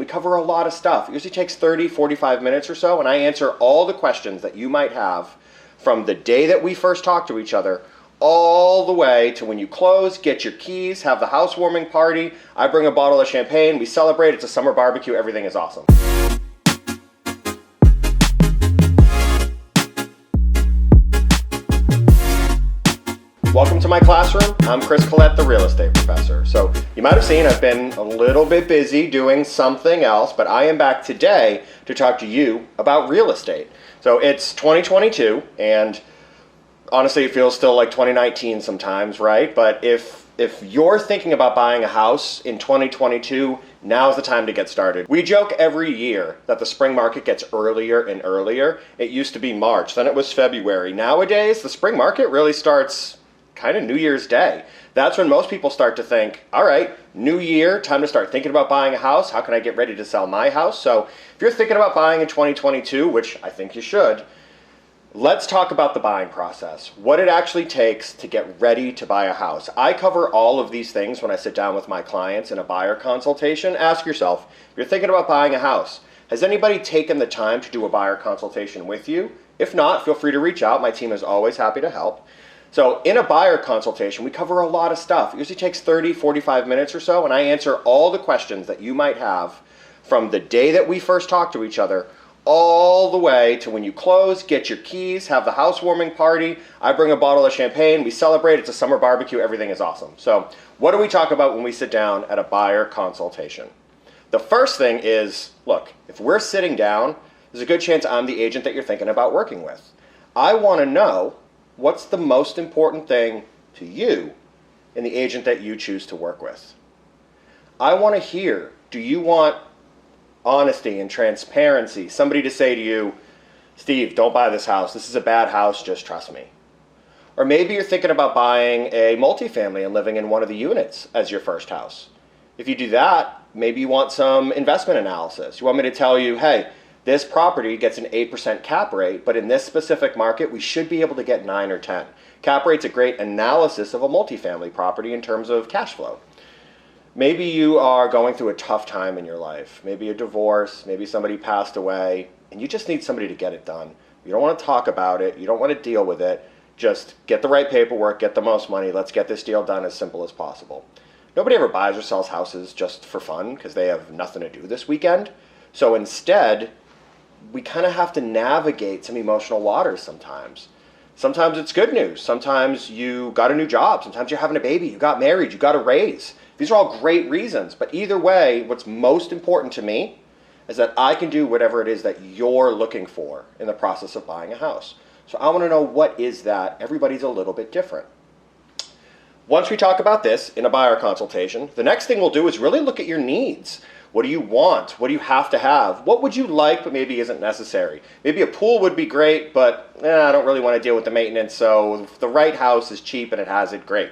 we cover a lot of stuff. It usually takes 30, 45 minutes or so, and I answer all the questions that you might have from the day that we first talk to each other all the way to when you close, get your keys, have the housewarming party. I bring a bottle of champagne, we celebrate, it's a summer barbecue, everything is awesome. Welcome to my classroom. I'm Chris Collette, the real estate professor. So you might have seen I've been a little bit busy doing something else, but I am back today to talk to you about real estate. So it's 2022, and honestly it feels still like 2019 sometimes, right? But if you're thinking about buying a house in 2022, now's the time to get started. We joke every year that the spring market gets earlier and earlier. It used to be March, then it was February. Nowadays, the spring market really starts kind of New Year's Day. That's when most people start to think, all right, new year, time to start thinking about buying a house. How can I get ready to sell my house? So if you're thinking about buying in 2022, which I think you should, let's talk about the buying process, what it actually takes to get ready to buy a house. I cover all of these things when I sit down with my clients in a buyer consultation. Ask yourself, if you're thinking about buying a house, has anybody taken the time to do a buyer consultation with you? If not, feel free to reach out. My team is always happy to help. So in a buyer consultation, we cover a lot of stuff. It usually takes 30, 45 minutes or so, and I answer all the questions that you might have from the day that we first talk to each other all the way to when you close, get your keys, have the housewarming party. I bring a bottle of champagne, we celebrate, it's a summer barbecue, everything is awesome. So what do we talk about when we sit down at a buyer consultation? The first thing is, look, if we're sitting down, there's a good chance I'm the agent that you're thinking about working with. I want to know what's the most important thing to you in the agent that you choose to work with. I want to hear, do you want honesty and transparency? Somebody to say to you, Steve, don't buy this house. This is a bad house, just trust me. Or maybe you're thinking about buying a multifamily and living in one of the units as your first house. If you do that, maybe you want some investment analysis. You want me to tell you, hey, this property gets an 8% cap rate, but in this specific market, we should be able to get 9 or 10. Cap rate's a great analysis of a multifamily property in terms of cash flow. Maybe you are going through a tough time in your life. Maybe a divorce, maybe somebody passed away, and you just need somebody to get it done. You don't want to talk about it. You don't want to deal with it. Just get the right paperwork, get the most money. Let's get this deal done as simple as possible. Nobody ever buys or sells houses just for fun because they have nothing to do this weekend. So instead, we kind of have to navigate some emotional waters sometimes. Sometimes it's good news. Sometimes you got a new job. Sometimes you're having a baby. You got married. You got a raise. These are all great reasons. But either way, what's most important to me is that I can do whatever it is that you're looking for in the process of buying a house. So I want to know, what is that? Everybody's a little bit different. Once we talk about this in a buyer consultation, the next thing we'll do is really look at your needs. What do you want? What do you have to have? What would you like but maybe isn't necessary? Maybe a pool would be great, but I don't really want to deal with the maintenance, so if the right house is cheap and it has it, great.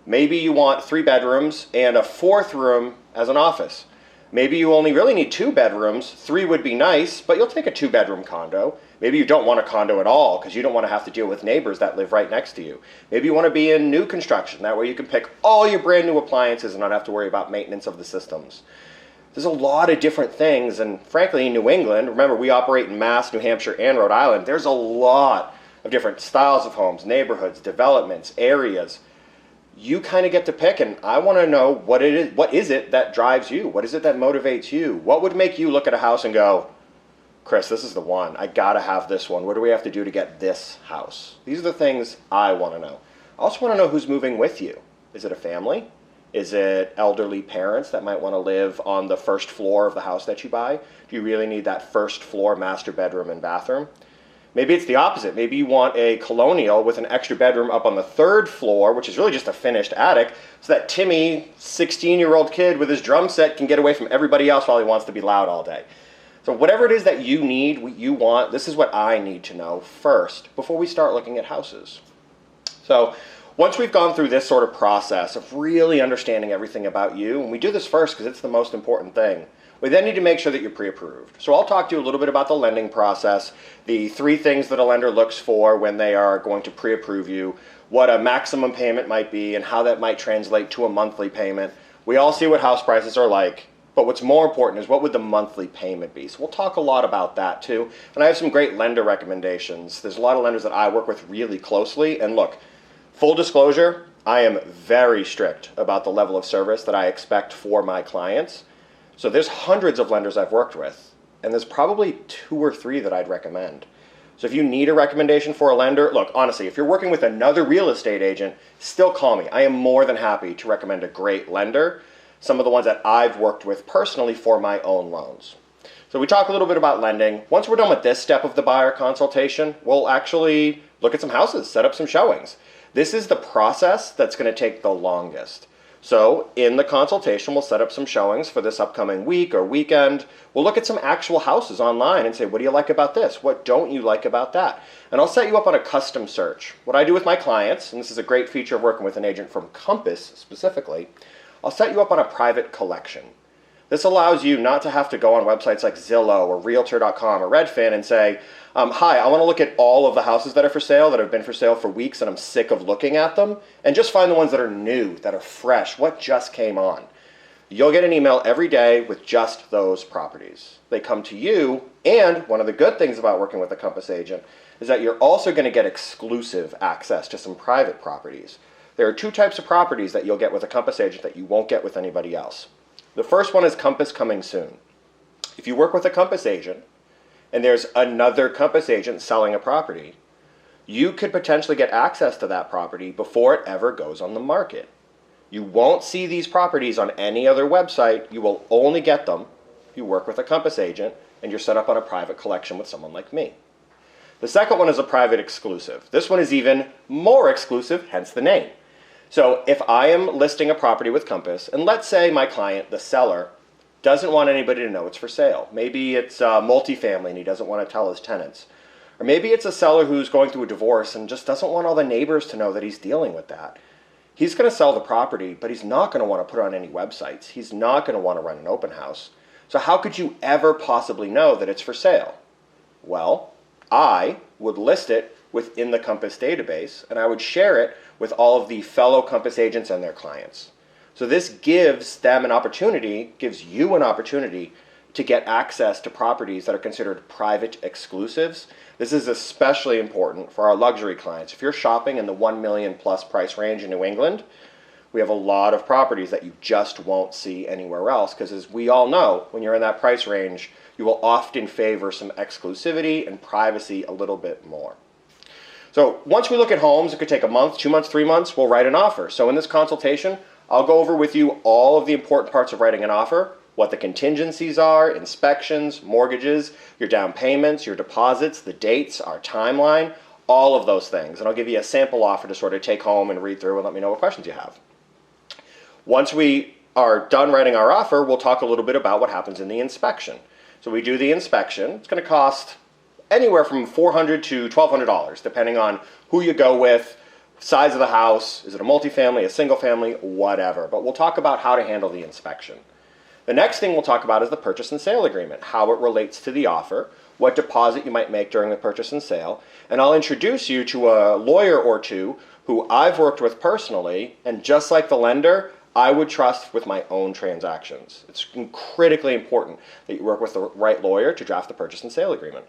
Maybe you want 3 bedrooms and a 4th room as an office. Maybe you only really need 2 bedrooms. 3 would be nice, but you'll take a 2-bedroom condo. Maybe you don't want a condo at all because you don't want to have to deal with neighbors that live right next to you. Maybe you want to be in new construction. That way you can pick all your brand new appliances and not have to worry about maintenance of the systems. There's a lot of different things, and frankly in New England, remember we operate in Mass, New Hampshire, and Rhode Island, there's a lot of different styles of homes, neighborhoods, developments, areas. You kind of get to pick, and I want to know what is it that drives you? What is it that motivates you? What would make you look at a house and go, Chris, this is the one. I gotta have this one. What do we have to do to get this house? These are the things I want to know. I also want to know who's moving with you. Is it a family? Is it elderly parents that might want to live on the first floor of the house that you buy? Do you really need that first floor master bedroom and bathroom? Maybe it's the opposite. Maybe you want a colonial with an extra bedroom up on the 3rd floor, which is really just a finished attic, so that Timmy, 16-year-old kid with his drum set, can get away from everybody else while he wants to be loud all day. So whatever it is that you need, what you want, this is what I need to know first before we start looking at houses. So once we've gone through this sort of process of really understanding everything about you, and we do this first because it's the most important thing, we then need to make sure that you're pre-approved. So I'll talk to you a little bit about the lending process, the 3 things that a lender looks for when they are going to pre-approve you, what a maximum payment might be, and how that might translate to a monthly payment. We all see what house prices are like, But what's more important is what would the monthly payment be? So we'll talk a lot about that too. And I have some great lender recommendations. There's a lot of lenders that I work with really closely. And look, full disclosure, I am very strict about the level of service that I expect for my clients. So there's hundreds of lenders I've worked with, and there's probably 2 or 3 that I'd recommend. So if you need a recommendation for a lender, look, honestly, if you're working with another real estate agent, still call me. I am more than happy to recommend a great lender, some of the ones that I've worked with personally for my own loans. So we talk a little bit about lending. Once we're done with this step of the buyer consultation, we'll actually look at some houses, set up some showings. This is the process that's going to take the longest. So in the consultation, we'll set up some showings for this upcoming week or weekend. We'll look at some actual houses online and say, what do you like about this? What don't you like about that? And I'll set you up on a custom search. What I do with my clients, and this is a great feature of working with an agent from Compass specifically, I'll set you up on a private collection. This allows you not to have to go on websites like Zillow or Realtor.com or Redfin and say, hi, I want to look at all of the houses that are for sale, that have been for sale for weeks, and I'm sick of looking at them, and just find the ones that are new, that are fresh, what just came on. You'll get an email every day with just those properties. They come to you, and one of the good things about working with a Compass agent is that you're also going to get exclusive access to some private properties. There are 2 types of properties that you'll get with a Compass agent that you won't get with anybody else. The first one is Compass Coming Soon. If you work with a Compass agent and there's another Compass agent selling a property, you could potentially get access to that property before it ever goes on the market. You won't see these properties on any other website. You will only get them if you work with a Compass agent and you're set up on a private collection with someone like me. The second one is a private exclusive. This one is even more exclusive, hence the name. So if I am listing a property with Compass, and let's say my client, the seller, doesn't want anybody to know it's for sale. Maybe it's multifamily and he doesn't want to tell his tenants. Or maybe it's a seller who's going through a divorce and just doesn't want all the neighbors to know that he's dealing with that. He's going to sell the property, but he's not going to want to put it on any websites. He's not going to want to run an open house. So how could you ever possibly know that it's for sale? Well, I would list it within the Compass database, and I would share it with all of the fellow Compass agents and their clients. So this gives them an opportunity, gives you an opportunity to get access to properties that are considered private exclusives. This is especially important for our luxury clients. If you're shopping in the $1 million plus price range in New England, we have a lot of properties that you just won't see anywhere else, because as we all know, when you're in that price range, you will often favor some exclusivity and privacy a little bit more. So once we look at homes, it could take a month, 2 months, 3 months, we'll write an offer. So in this consultation, I'll go over with you all of the important parts of writing an offer, what the contingencies are, inspections, mortgages, your down payments, your deposits, the dates, our timeline, all of those things. And I'll give you a sample offer to sort of take home and read through and let me know what questions you have. Once we are done writing our offer, we'll talk a little bit about what happens in the inspection. So we do the inspection. It's going to cost anywhere from $400 to $1,200, depending on who you go with, size of the house, is it a multifamily, a single family, whatever. But we'll talk about how to handle the inspection. The next thing we'll talk about is the purchase and sale agreement, how it relates to the offer, what deposit you might make during the purchase and sale, and I'll introduce you to a lawyer or 2 who I've worked with personally, and just like the lender, I would trust with my own transactions. It's critically important that you work with the right lawyer to draft the purchase and sale agreement.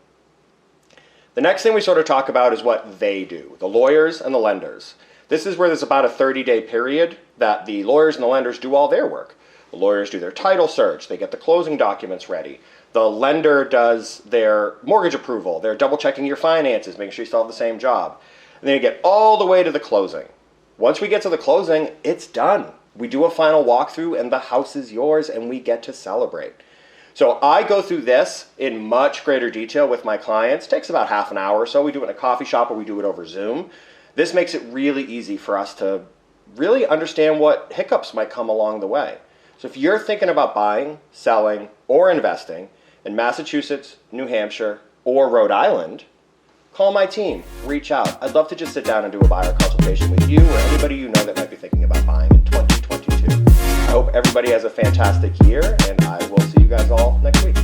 The next thing we sort of talk about is what they do, the lawyers and the lenders. This is where there's about a 30-day period that the lawyers and the lenders do all their work. The lawyers do their title search, they get the closing documents ready. The lender does their mortgage approval, they're double checking your finances, making sure you still have the same job. And then you get all the way to the closing. Once we get to the closing, it's done. We do a final walkthrough and the house is yours and we get to celebrate. So I go through this in much greater detail with my clients. It takes about half an hour or so. We do it in a coffee shop or we do it over Zoom. This makes it really easy for us to really understand what hiccups might come along the way. So if you're thinking about buying, selling, or investing in Massachusetts, New Hampshire, or Rhode Island, call my team, reach out. I'd love to just sit down and do a buyer consultation with you or anybody you know that might be thinking about buying in 2022. I hope everybody has a fantastic year, and I will see you guys all next week.